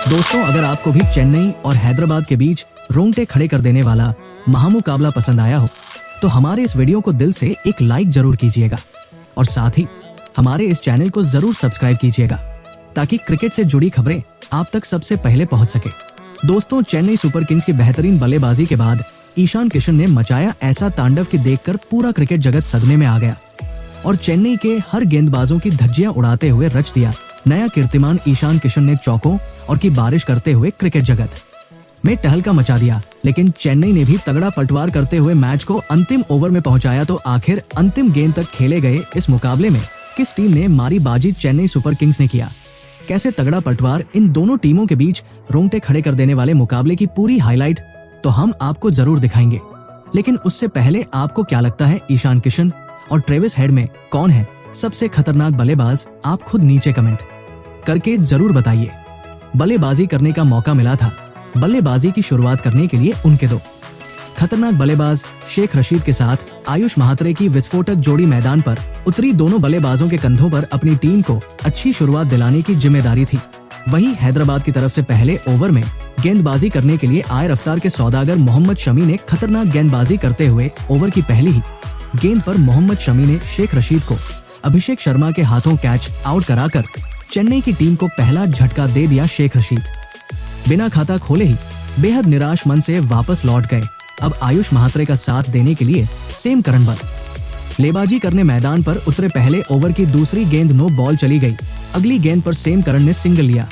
दोस्तों, अगर आपको भी चेन्नई और हैदराबाद के बीच रोंगटे खड़े कर देने वाला महामुकाबला पसंद आया हो तो हमारे इस वीडियो को दिल से एक लाइक जरूर कीजिएगा और साथ ही हमारे इस चैनल को जरूर सब्सक्राइब कीजिएगा ताकि क्रिकेट से जुड़ी खबरें आप तक सबसे पहले पहुंच सके। दोस्तों, चेन्नई सुपर किंग्स की बेहतरीन बल्लेबाजी के बाद ईशान किशन ने मचाया ऐसा तांडव कि देखकर पूरा क्रिकेट जगत सदमे में आ गया और चेन्नई के हर गेंदबाजों की धज्जियां उड़ाते हुए रच दिया नया कीर्तिमान। ईशान किशन ने चौकों और की बारिश करते हुए क्रिकेट जगत में टहलका मचा दिया, लेकिन चेन्नई ने भी तगड़ा पलटवार करते हुए मैच को अंतिम ओवर में पहुंचाया। तो आखिर अंतिम गेंद तक खेले गए इस मुकाबले में किस टीम ने मारी बाजी चेन्नई सुपर किंग्स ने किया, कैसे तगड़ा पलटवार इन दोनों टीमों के बीच रोंगटे खड़े कर देने वाले मुकाबले की पूरी हाईलाइट तो हम आपको जरूर दिखाएंगे। लेकिन उससे पहले आपको क्या लगता है, ईशान किशन और ट्रेविस हेड में कौन है सबसे खतरनाक बल्लेबाज? आप खुद नीचे कमेंट करके जरूर बताइए। बल्लेबाजी करने का मौका मिला था, बल्लेबाजी की शुरुआत करने के लिए उनके दो खतरनाक बल्लेबाज शेख रशीद के साथ आयुष महात्रे की विस्फोटक जोड़ी मैदान पर उतरी। दोनों बल्लेबाजों के कंधों पर अपनी टीम को अच्छी शुरुआत दिलाने की जिम्मेदारी थी। वहीं हैदराबाद की तरफ से पहले ओवर में गेंदबाजी करने के लिए आए रफ्तार के सौदागर मोहम्मद शमी ने खतरनाक गेंदबाजी करते हुए ओवर की पहली ही गेंद पर मोहम्मद शमी ने शेख रशीद को अभिषेक शर्मा के हाथों कैच आउट कराकर चेन्नई की टीम को पहला झटका दे दिया। शेख रशीद बिना खाता खोले ही बेहद निराश मन से वापस लौट गए। अब आयुष महात्रे का साथ देने के लिए सेम करन बल्लेबाजी करने मैदान पर उतरे। पहले ओवर की दूसरी गेंद नो बॉल चली गई, अगली गेंद पर सेम करन ने सिंगल लिया।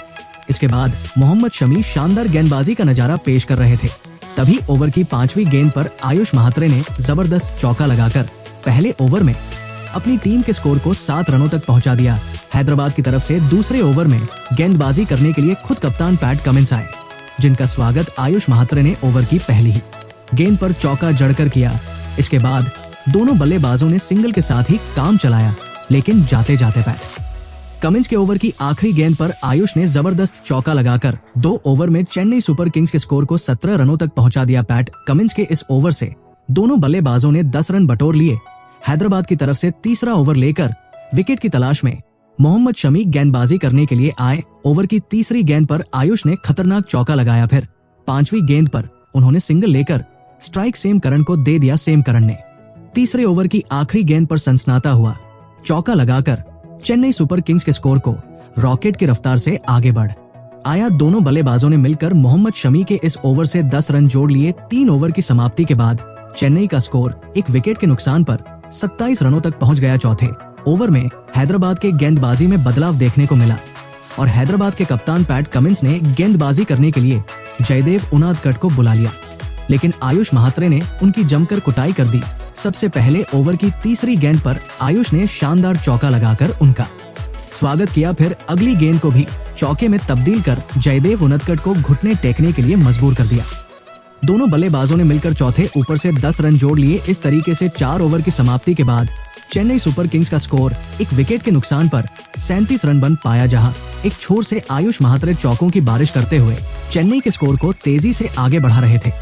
इसके बाद मोहम्मद शमी शानदार गेंदबाजी का नजारा पेश कर रहे थे। तभी ओवर की पांचवी गेंद पर आयुष महात्रे ने जबरदस्त चौका लगाकर पहले ओवर में अपनी टीम के स्कोर को 7 रनों तक पहुंचा दिया। हैदराबाद की तरफ से दूसरे ओवर में गेंदबाजी करने के लिए खुद कप्तान पैट कमिंस आए, जिनका स्वागत आयुष महात्रे ने ओवर की पहली ही गेंद पर चौका जड़कर किया। इसके बाद दोनों बल्लेबाजों ने सिंगल के साथ ही काम चलाया, लेकिन जाते जाते पैट कमिंस के ओवर की आखिरी गेंद पर आयुष ने जबरदस्त चौका लगाकर 2 ओवर में चेन्नई सुपर किंग्स के स्कोर को 17 रनों तक पहुंचा दिया। पैट कमिंस के इस ओवर से दोनों बल्लेबाजों ने 10 रन बटोर लिए। हैदराबाद की तरफ से तीसरा ओवर लेकर विकेट की तलाश में मोहम्मद शमी गेंदबाजी करने के लिए आए। ओवर की तीसरी गेंद पर आयुष ने खतरनाक चौका लगाया, फिर पांचवी गेंद पर उन्होंने सिंगल लेकर स्ट्राइक सेम करन को दे दिया। सेम करन ने तीसरे ओवर की आखिरी गेंद पर सनसनाता हुआ चौका लगाकर चेन्नई सुपर किंग्स के स्कोर को रॉकेट की रफ्तार से आगे बढ़ आया। दोनों बल्लेबाजों ने मिलकर मोहम्मद शमी के इस ओवर से 10 रन जोड़ लिए। 3 ओवर की समाप्ति के बाद चेन्नई का स्कोर एक विकेट के नुकसान पर 27 रनों तक पहुंच गया। चौथे ओवर में हैदराबाद के गेंदबाजी में बदलाव देखने को मिला और हैदराबाद के कप्तान पैट कमिंस ने गेंदबाजी करने के लिए जयदेव उनादकट को बुला लिया, लेकिन आयुष महात्रे ने उनकी जमकर कुटाई कर दी। सबसे पहले ओवर की तीसरी गेंद पर आयुष ने शानदार चौका लगाकर उनका स्वागत किया, फिर अगली गेंद को भी चौके में तब्दील कर जयदेव उनादकट को घुटने टेकने के लिए मजबूर कर दिया। दोनों बल्लेबाजों ने मिलकर चौथे ऊपर से 10 रन जोड़ लिए। इस तरीके से 4 ओवर की समाप्ति के बाद चेन्नई सुपर किंग्स का स्कोर एक विकेट के नुकसान पर 37 रन बन पाया, जहां एक छोर से आयुष महात्रे चौकों की बारिश करते हुए चेन्नई के स्कोर को तेजी से आगे बढ़ा रहे थे।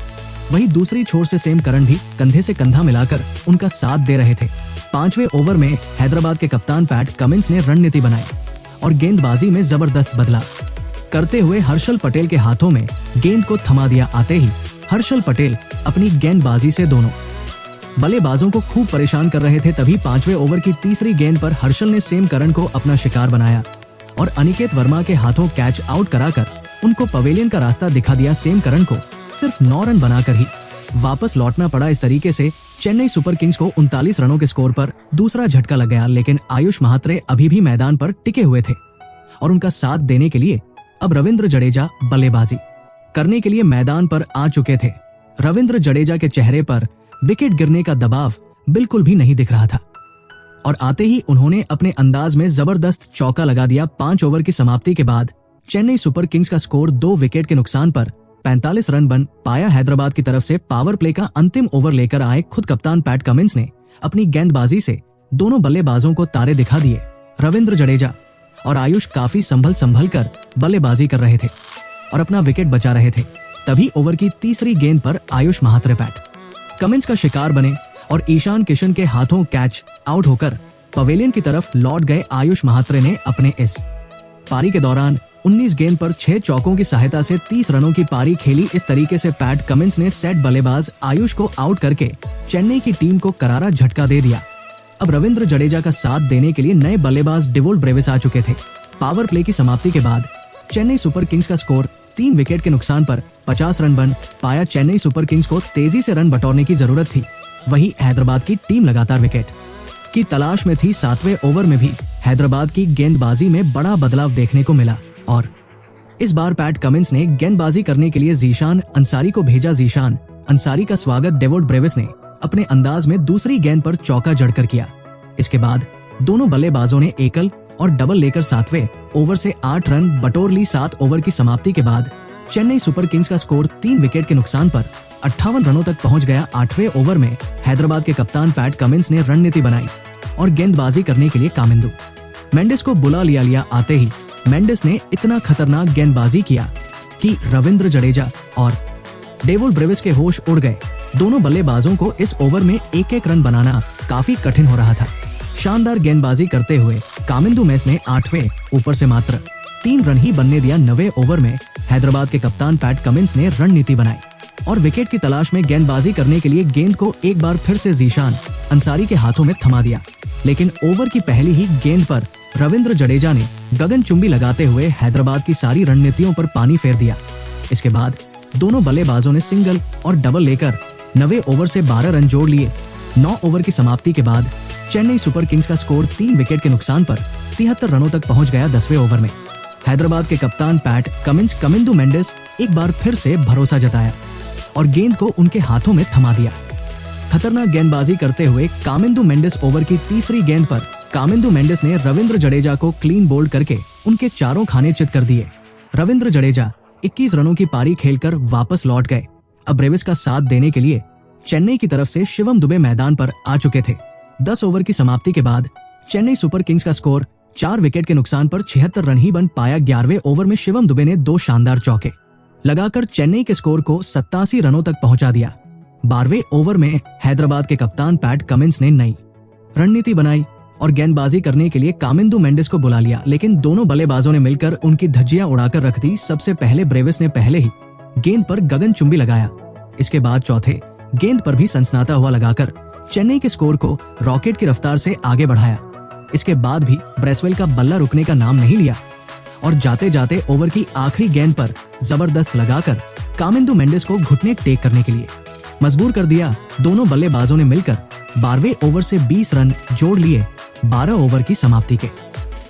वहीं दूसरी छोर से सेम करन भी कंधे से कंधा मिलाकर उनका साथ दे रहे थे। 5वें ओवर में हैदराबाद के कप्तान पैट कमिंस ने रणनीति बनाई और गेंदबाजी में जबरदस्त बदलाव करते हुए हर्षल पटेल के हाथों में गेंद को थमा दिया। आते ही हर्षल पटेल अपनी गेंदबाजी से दोनों बल्लेबाजों को खूब परेशान कर रहे थे। तभी 5वें ओवर की तीसरी गेंद पर हर्षल ने सेम करन को अपना शिकार बनाया और अनिकेत वर्मा के हाथों कैच आउट कराकर उनको पवेलियन का रास्ता दिखा दिया। सेम करन को सिर्फ 9 रन बनाकर ही वापस लौटना पड़ा। इस तरीके से चेन्नई सुपर किंग्स को 39 रनों के स्कोर पर दूसरा झटका लग गया, लेकिन आयुष महात्रे अभी भी मैदान पर टिके हुए थे और उनका साथ देने के लिए अब रविंद्र जडेजा बल्लेबाजी करने के लिए मैदान पर आ चुके थे। रविंद्र जडेजा के चेहरे पर विकेट गिरने का दबाव बिल्कुल भी नहीं दिख रहा था और आते ही उन्होंने अपने अंदाज में जबरदस्त चौका लगा दिया। 5 ओवर की समाप्ति के बाद चेन्नई सुपर किंग्स का स्कोर 2 विकेट के नुकसान पर 45 रन बन पाया। हैदराबाद की तरफ से पावर प्ले का अंतिम ओवर लेकर आए खुद कप्तान पैट कमिंस ने अपनी गेंदबाजी से दोनों बल्लेबाजों को तारे दिखा दिए। रविंद्र जडेजा और आयुष काफी संभल कर बल्लेबाजी कर रहे थे और अपना विकेट बचा रहे थे। तभी ओवर की तीसरी गेंद पर आयुष महात्रे पैट कमिंस का शिकार बने और ईशान किशन के हाथों कैच आउट होकर पवेलियन की तरफ लौट गए। आयुष महात्रे ने अपने इस पारी के दौरान 19 गेंद पर 6 चौकों की सहायता से 30 रनों की पारी खेली। इस तरीके से पैट कमिंस ने सेट बल्लेबाज आयुष को आउट करके चेन्नई की टीम को करारा झटका दे दिया। अब रविंद्र जडेजा का साथ देने के लिए नए बल्लेबाज डेवोल्ट ब्रेविस आ चुके थे। पावर प्ले की समाप्ति के बाद चेन्नई सुपर किंग्स का स्कोर 3 विकेट के नुकसान पर 50 रन बन पाया। चेन्नई सुपर किंग्स को तेजी से रन बटोरने की जरूरत थी। वहीं हैदराबाद की टीम लगातार विकेट की तलाश में थी। 7वें ओवर में भी हैदराबाद की गेंदबाजी में बड़ा बदलाव देखने को मिला और इस बार पैट कमिंस ने गेंदबाजी करने के लिए जीशान अंसारी को भेजा। जीशान अंसारी का स्वागत डेवोल्ट ब्रेविस ने अपने अंदाज में दूसरी गेंद पर चौका जड़कर किया। इसके बाद दोनों बल्लेबाजों ने एकल और डबल लेकर 7वें ओवर से 8 रन बटोर ली। 7 ओवर की समाप्ति के बाद चेन्नई सुपर किंग्स का स्कोर 3 विकेट के नुकसान पर 58 रनों तक पहुंच गया। 8वें ओवर में हैदराबाद के कप्तान पैट कमिंस ने रणनीति बनाई और गेंदबाजी करने के लिए कामिंदु मेंडिस को बुला लिया। आते ही मेंडिस ने इतना खतरनाक गेंदबाजी किया कि रविंद्र जडेजा और डेवोल्ट ब्रेविस के होश उड़ गए। दोनों बल्लेबाजों को इस ओवर में एक रन बनाना काफी कठिन हो रहा था। शानदार गेंदबाजी करते हुए कामिंदु मेस ने 8वें ओवर से मात्र 3 रन ही बनने दिया। 9वें ओवर में हैदराबाद के कप्तान पैट कमिंस ने रणनीति बनाई और विकेट की तलाश में गेंदबाजी करने के लिए गेंद को एक बार फिर से जीशान अंसारी के हाथों में थमा दिया। लेकिन ओवर की पहली ही गेंद पर रविंद्र जडेजा ने गगनचुंबी लगाते हुए हैदराबाद की सारी रणनीतियों पर पानी फेर दिया। इसके बाद दोनों बल्लेबाजों ने सिंगल और डबल लेकर 9वें ओवर से 12 रन जोड़ लिए। 9 ओवर की समाप्ति के बाद चेन्नई सुपर किंग्स का स्कोर 3 विकेट के नुकसान पर 73 रनों तक पहुंच गया। 10वें ओवर में हैदराबाद के कप्तान पैट कमिंस कामिंदु मेंडिस एक बार फिर से भरोसा जताया और गेंद को उनके हाथों में थमा दिया। खतरनाक गेंदबाजी करते हुए कामिंदु मेंडिस ओवर की तीसरी गेंद पर कामिंदु मेंडिस ने रविंद्र जडेजा को क्लीन बोल्ड करके उनके चारों खाने चित कर दिए। रविंद्र जडेजा 21 रनों की पारी खेलकर वापस लौट गए। अब ब्रेविस का साथ देने के लिए चेन्नई की तरफ से शिवम दुबे मैदान पर आ चुके थे। 10 ओवर की समाप्ति के बाद चेन्नई सुपर किंग्स का स्कोर 4 विकेट के नुकसान पर 76 रन ही बन पाया। 11वें ओवर में शिवम दुबे ने 2 शानदार चौके लगाकर चेन्नई के स्कोर को 87 रनों तक पहुंचा दिया। 12वें ओवर में हैदराबाद के कप्तान पैट कमिंस ने नई रणनीति बनाई और गेंदबाजी करने के लिए कामिंदु मेंडिस को बुला लिया। लेकिन दोनों बल्लेबाजों ने मिलकर उनकी धज्जियां उड़ाकर रख दी। सबसे पहले ब्रेविस ने पहले ही गेंद पर गगनचुंबी लगाया। इसके बाद चौथे गेंद पर भी सनसनाता हुआ लगाकर चेन्नई के स्कोर को रॉकेट की रफ्तार से आगे बढ़ाया। इसके बाद भी ब्रेसवेल का बल्ला रुकने का नाम नहीं लिया और जाते जाते ओवर की आखिरी गेंद पर जबरदस्त लगाकर कामिंदु मेंडिस को घुटने टेक करने के लिए मजबूर कर दिया। दोनों बल्लेबाजों ने मिलकर 12वें ओवर से 20 रन जोड़ लिए। 12 ओवर की समाप्ति के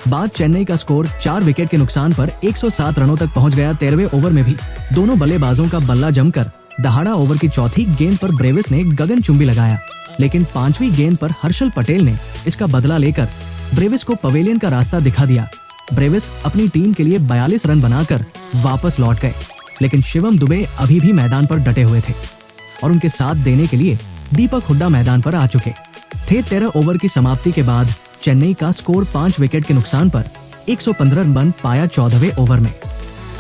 बाद चेन्नई का स्कोर 4 विकेट के नुकसान पर 107 रनों तक पहुंच गया। 13वें ओवर में भी दोनों बल्लेबाजों का बल्ला जमकर दहाड़ा। ओवर की चौथी गेंद पर ब्रेविस ने गगनचुंबी लगाया, लेकिन 5वीं गेंद पर हर्षल पटेल ने इसका बदला लेकर ब्रेविस को पवेलियन का रास्ता दिखा दिया। ब्रेविस अपनी टीम के लिए 42 रन बनाकर वापस लौट गए, लेकिन शिवम दुबे अभी भी मैदान पर डटे हुए थे और उनके साथ देने के लिए दीपक हुड्डा मैदान पर आ चुके थे। 13 ओवर की समाप्ति के बाद चेन्नई का स्कोर 5 विकेट के नुकसान पर 115 रन बन पाया। 14वें ओवर में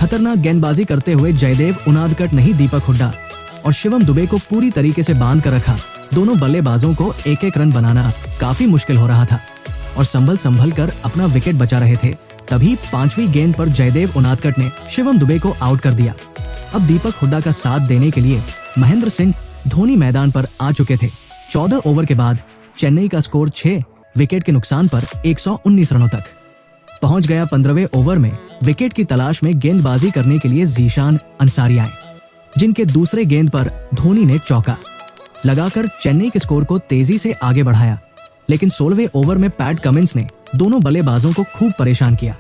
खतरनाक गेंदबाजी करते हुए जयदेव उनादकट नहीं दीपक हुड्डा और शिवम दुबे को पूरी तरीके से बांध कर रखा। दोनों बल्लेबाजों को एक रन बनाना काफी मुश्किल हो रहा था और संभल कर अपना विकेट बचा रहे थे। तभी 5वीं गेंद पर जयदेव उनादकट ने शिवम दुबे को आउट कर दिया। अब दीपक हुड्डा का साथ देने के लिए महेंद्र सिंह धोनी मैदान पर आ चुके थे। 14 ओवर के बाद चेन्नई का स्कोर 6 विकेट के नुकसान पर 119 रनों तक पहुंच गया। 15वें ओवर में विकेट की तलाश में गेंदबाजी करने के लिए जीशान अंसारी आए, जिनके दूसरे गेंद पर धोनी ने चौका लगाकर चेन्नई के स्कोर को तेजी से आगे बढ़ाया। लेकिन 16वें ओवर में पैट कमिंस ने दोनों बल्लेबाजों को खूब परेशान किया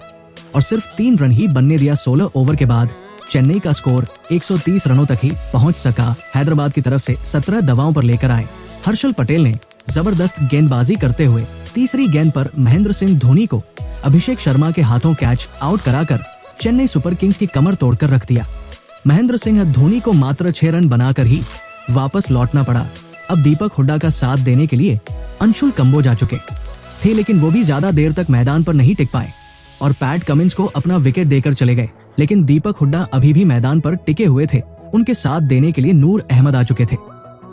और सिर्फ 3 रन ही बनने दिया। 16 ओवर के बाद चेन्नई का स्कोर 130 रनों तक ही पहुंच सका। हैदराबाद की तरफ से 17 दवाओं पर लेकर आए हर्षल पटेल ने जबरदस्त गेंदबाजी करते हुए तीसरी गेंद पर महेंद्र सिंह धोनी को अभिषेक शर्मा के हाथों कैच आउट कराकर चेन्नई सुपर किंग्स की कमर तोड़कर रख दिया। महेंद्र सिंह धोनी को मात्र 6 रन बनाकर ही वापस लौटना पड़ा। अब दीपक हुड्डा का साथ देने के लिए अंशुल कंबोज आ चुके थे, लेकिन वो भी ज्यादा देर तक मैदान पर नहीं टिक पाए और पैट कमिंस को अपना विकेट देकर चले गए। लेकिन दीपक हुड्डा अभी भी मैदान पर टिके हुए थे। उनके साथ देने के लिए नूर अहमद आ चुके थे,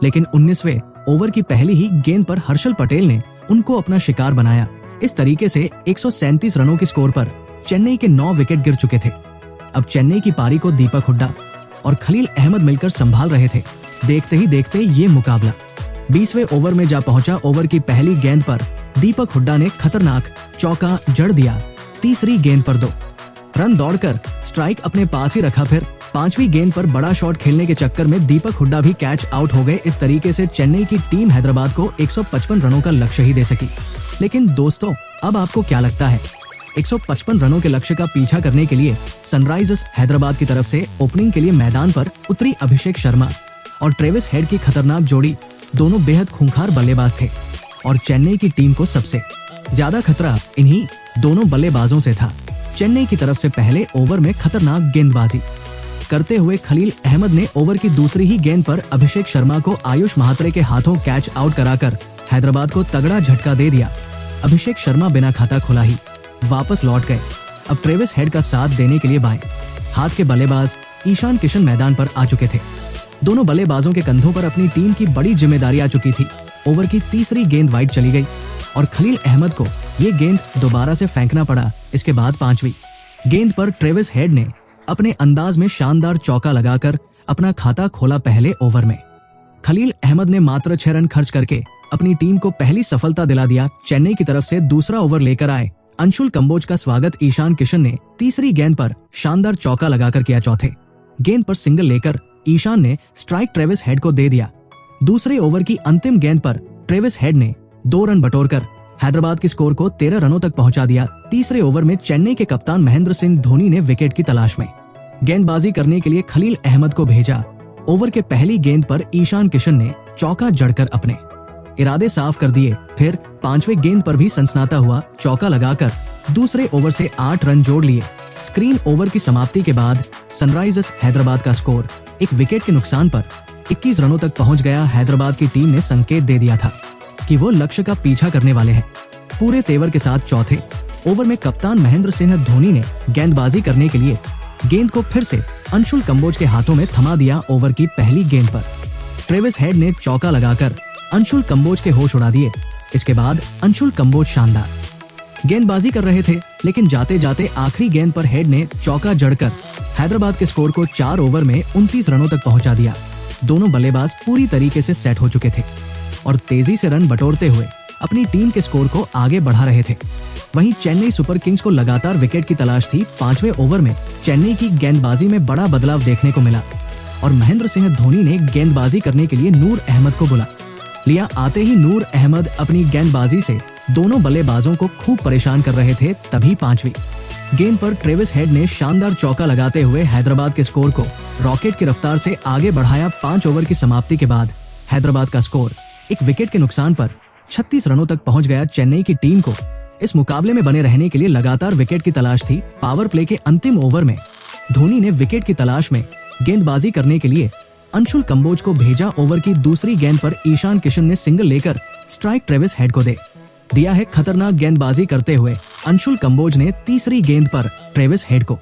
लेकिन 19वें ओवर की पहली ही गेंद पर हर्षल पटेल ने उनको अपना शिकार बनाया। इस तरीके से 137 रनों के स्कोर पर चेन्नई के 9 विकेट गिर चुके थे। अब चेन्नई की पारी को दीपक हुड्डा और खलील अहमद मिलकर संभाल रहे थे। देखते ही देखते ये मुकाबला 20वें ओवर में जा पहुंचा। ओवर की पहली गेंद पर दीपक हुड्डा ने खतरनाक चौका जड़ दिया। तीसरी गेंद पर 2 रन दौड़कर स्ट्राइक अपने पास ही रखा। फिर 5वीं गेंद पर बड़ा शॉट खेलने के चक्कर में दीपक हुड्डा भी कैच आउट हो गए। इस तरीके से चेन्नई की टीम हैदराबाद को 155 रनों का लक्ष्य ही दे सकी। लेकिन दोस्तों, अब आपको क्या लगता है? 155 रनों के लक्ष्य का पीछा करने के लिए सनराइजर्स हैदराबाद की तरफ से ओपनिंग के लिए मैदान पर उतरी अभिषेक शर्मा और ट्रेविस हेड की खतरनाक जोड़ी दोनों बेहद खूंखार बल्लेबाज थे और चेन्नई की टीम को सबसे ज्यादा खतरा इन्हीं दोनों बल्लेबाजों से था। चेन्नई की तरफ से पहले ओवर में खतरनाक गेंदबाजी करते हुए खलील अहमद ने ओवर की दूसरी ही गेंद पर अभिषेक शर्मा को आयुष महात्रे के हाथों कैच आउट कराकर हैदराबाद को तगड़ा झटका दे दिया। अभिषेक शर्मा बिना खाता खुला ही वापस लौट गए। अब ट्रेविस हेड का साथ देने के लिए बाएं हाथ के बल्लेबाज ईशान किशन मैदान पर आ चुके थे। दोनों बल्लेबाजों के कंधों पर अपनी टीम की बड़ी जिम्मेदारी आ चुकी थी। ओवर की तीसरी गेंद वाइड चली गई और खलील अहमद को ये गेंद दोबारा से फेंकना पड़ा। इसके बाद 5वीं गेंद पर ट्रेविस हेड ने अपने अंदाज में शानदार चौका लगाकर अपना खाता खोला। पहले ओवर में खलील अहमद ने मात्र 6 रन खर्च करके अपनी टीम को पहली सफलता दिला दिया। चेन्नई की तरफ से दूसरा ओवर लेकर आए अंशुल कंबोज का स्वागत ईशान किशन ने तीसरी गेंद पर शानदार चौका लगाकर किया। चौथे गेंद पर सिंगल लेकर ईशान ने स्ट्राइक ट्रेविस हेड को दे दिया। दूसरे ओवर की अंतिम गेंद पर ट्रेविस हेड ने 2 रन बटोरकर हैदराबाद की स्कोर को 13 रनों तक पहुंचा दिया। तीसरे ओवर में चेन्नई के कप्तान महेंद्र सिंह धोनी ने विकेट की तलाश में गेंदबाजी करने के लिए खलील अहमद को भेजा। ओवर के पहली गेंद पर ईशान किशन ने चौका जड़कर अपने इरादे साफ कर दिए। फिर 5वें गेंद पर भी सनसनाता हुआ चौका लगाकर दूसरे ओवर से 8 रन जोड़ लिए। स्क्रीन ओवर की समाप्ति के बाद सनराइजर्स हैदराबाद का स्कोर 1 विकेट के नुकसान पर 21 रनों तक पहुंच गया। हैदराबाद की टीम ने संकेत दे दिया था कि वो लक्ष्य का पीछा करने वाले हैं। पूरे तेवर के साथ चौथे ओवर में कप्तान महेंद्र सिंह धोनी ने गेंदबाजी करने के लिए गेंद को फिर से अंशुल कंबोज के हाथों में थमा दिया। ओवर की पहली गेंद पर ट्रेविस हेड ने चौका लगाकर अंशुल कंबोज के होश उड़ा दिए। इसके बाद अंशुल कंबोज शानदार गेंदबाजी कर रहे थे, लेकिन जाते जाते आखिरी गेंद पर हेड ने चौका जड़कर हैदराबाद के स्कोर को 4 ओवर में 29 रनों तक पहुंचा दिया। दोनों बल्लेबाज पूरी तरीके से सेट हो चुके थे और तेजी से रन बटोरते हुए अपनी टीम के स्कोर को आगे बढ़ा रहे थे। वहीं चेन्नई सुपर किंग्स को लगातार विकेट की तलाश थी। 5वें ओवर में चेन्नई की गेंदबाजी में बड़ा बदलाव देखने को मिला और महेंद्र सिंह धोनी ने गेंदबाजी करने के लिए नूर अहमद को बुला लिया। आते ही नूर अहमद अपनी गेंदबाजी से दोनों बल्लेबाजों को खूब परेशान कर रहे थे। तभी 5वीं गेंद पर ट्रेविस हेड ने शानदार चौका लगाते हुए हैदराबाद के स्कोर को रॉकेट की रफ्तार से आगे बढ़ाया। 5 ओवर की समाप्ति के बाद हैदराबाद का स्कोर 1 विकेट के नुकसान पर 36 रनों तक पहुंच गया। चेन्नई की टीम को इस मुकाबले में बने रहने के लिए लगातार विकेट की तलाश थी। पावर प्ले के अंतिम ओवर में धोनी ने विकेट की तलाश में गेंदबाजी करने के लिए अंशुल कंबोज को भेजा। ओवर की दूसरी गेंद पर ईशान किशन ने सिंगल लेकर स्ट्राइक ट्रेविस हेड को दे दिया है। खतरनाक गेंदबाजी करते हुए अंशुल कंबोज ने तीसरी गेंद पर ट्रेविस हेड को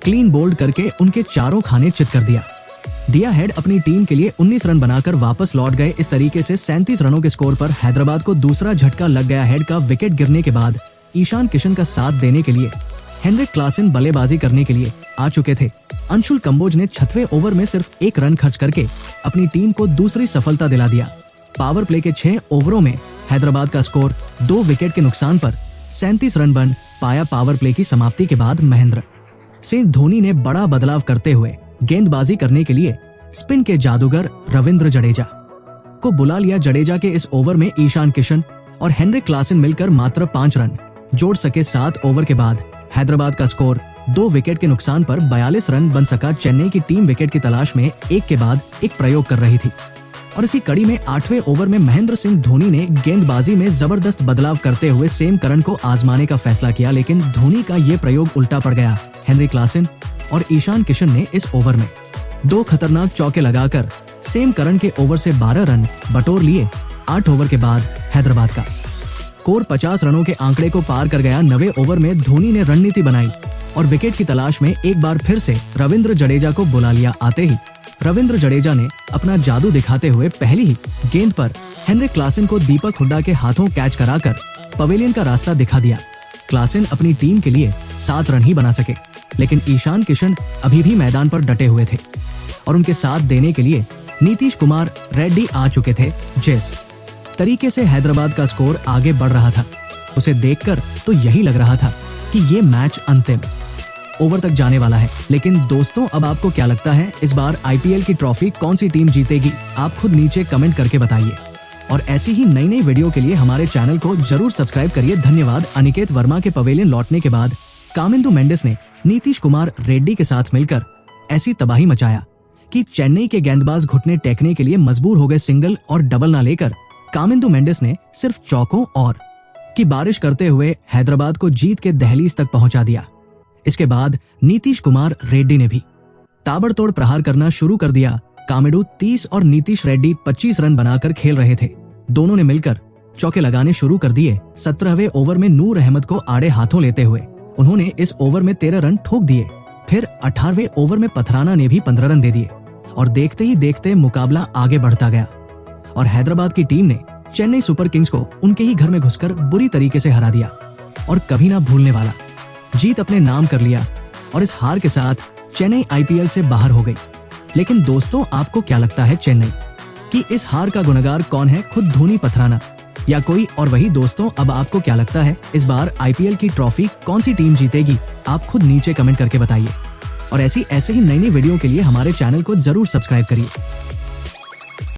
क्लीन बोल्ड करके उनके चारों खाने चित कर दिया। हेड अपनी टीम के लिए 19 रन बनाकर वापस लौट गए। इस तरीके से 37 रनों के स्कोर पर हैदराबाद को दूसरा झटका लग गया। हेड का विकेट गिरने के बाद ईशान किशन का साथ देने के लिए हेनरिक क्लासन बल्लेबाजी करने के लिए आ चुके थे। अंशुल कंबोज ने 6वें ओवर में सिर्फ 1 रन खर्च करके अपनी टीम को दूसरी सफलता दिला दिया। पावर प्ले के 6 ओवरों में हैदराबाद का स्कोर 2 विकेट के नुकसान पर 37 रन बन पाया। पावर प्ले की समाप्ति के बाद महेंद्र सिंह धोनी ने बड़ा बदलाव करते हुए गेंदबाजी करने के लिए स्पिन के जादूगर रविंद्र जडेजा को बुला लिया। जडेजा के इस ओवर में ईशान किशन और हेनरिक क्लासन मिलकर मात्र 5 रन जोड़ सके। 7 ओवर के बाद हैदराबाद का स्कोर 2 विकेट के नुकसान पर 42 रन बन सका। चेन्नई की टीम विकेट की तलाश में एक के बाद एक प्रयोग कर रही थी और इसी कड़ी में 8वें ओवर में महेंद्र सिंह धोनी ने गेंदबाजी में जबरदस्त बदलाव करते हुए सेम करन को आजमाने का फैसला किया, लेकिन धोनी का ये प्रयोग उल्टा पड़ गया। हेनरिक क्लासन और ईशान किशन ने इस ओवर में 2 खतरनाक चौके लगाकर सेम करन के ओवर से 12 रन बटोर लिए। 8 ओवर के बाद हैदराबाद का स्कोर 50 रनों के आंकड़े को पार कर गया। 9वें ओवर में धोनी ने रणनीति बनाई और विकेट की तलाश में एक बार फिर से रविंद्र जडेजा को बुला लिया। आते ही रविंद्र जडेजा ने अपना जादू दिखाते हुए पहली ही गेंद पर हेनरिक क्लासन को दीपक हुड्डा के हाथों कैच कराकर पवेलियन का रास्ता दिखा दिया। क्लासन अपनी टीम के लिए 7 रन ही बना सके। लेकिन ईशान किशन अभी भी मैदान पर डटे हुए थे और उनके साथ देने के लिए नीतीश कुमार रेड्डी आ चुके थे। जिस तरीके से हैदराबाद का स्कोर आगे बढ़ रहा था, उसे देखकर तो यही लग रहा था कि ये मैच अंतिम ओवर तक जाने वाला है। लेकिन दोस्तों, अब आपको क्या लगता है, इस बार आईपीएल की ट्रॉफी कौन सी टीम जीतेगी? आप खुद नीचे कमेंट करके बताइए और ऐसी ही नई नई वीडियो के लिए हमारे चैनल को जरूर सब्सक्राइब करिए। धन्यवाद। अनिकेत वर्मा के पवेलियन लौटने के बाद कामिंदु मेंडिस ने नीतीश कुमार रेड्डी के साथ मिलकर ऐसी तबाही मचाया कि चेन्नई के गेंदबाज घुटने टेकने के लिए मजबूर हो गए। सिंगल और डबल ना लेकर कामिंदु मेंडिस ने सिर्फ चौकों और की बारिश करते हुए हैदराबाद को जीत के दहलीज तक पहुंचा दिया। इसके बाद नीतीश कुमार रेड्डी ने भी ताबड़तोड़ प्रहार करना शुरू कर दिया। कामिंदु 30 और नीतीश रेड्डी 25 रन बनाकर खेल रहे थे। दोनों ने मिलकर चौके लगाने शुरू कर दिए। 17वें ओवर में नूर अहमद को आड़े हाथों लेते हुए उन्होंने इस ओवर में 13 रन ठोक दिए। फिर 18वें ओवर में पथराना ने भी 15 रन दे दिए और देखते ही देखते मुकाबला आगे बढ़ता गया और हैदराबाद की टीम ने चेन्नई सुपर किंग्स को उनके ही घर में घुसकर बुरी तरीके से हरा दिया और कभी ना भूलने वाला जीत अपने नाम कर लिया और इस हार के साथ चेन्नई आईपीएल से बाहर हो गई। लेकिन दोस्तों, आपको क्या लगता है चेन्नई कि इस हार का गुनहगार कौन है? खुद धोनी, पथराना या कोई और? वही दोस्तों, अब आपको क्या लगता है, इस बार आईपीएल की ट्रॉफी कौन सी टीम जीतेगी? आप खुद नीचे कमेंट करके बताइए और ऐसे ही नई नई वीडियो के लिए हमारे चैनल को जरूर सब्सक्राइब करिए।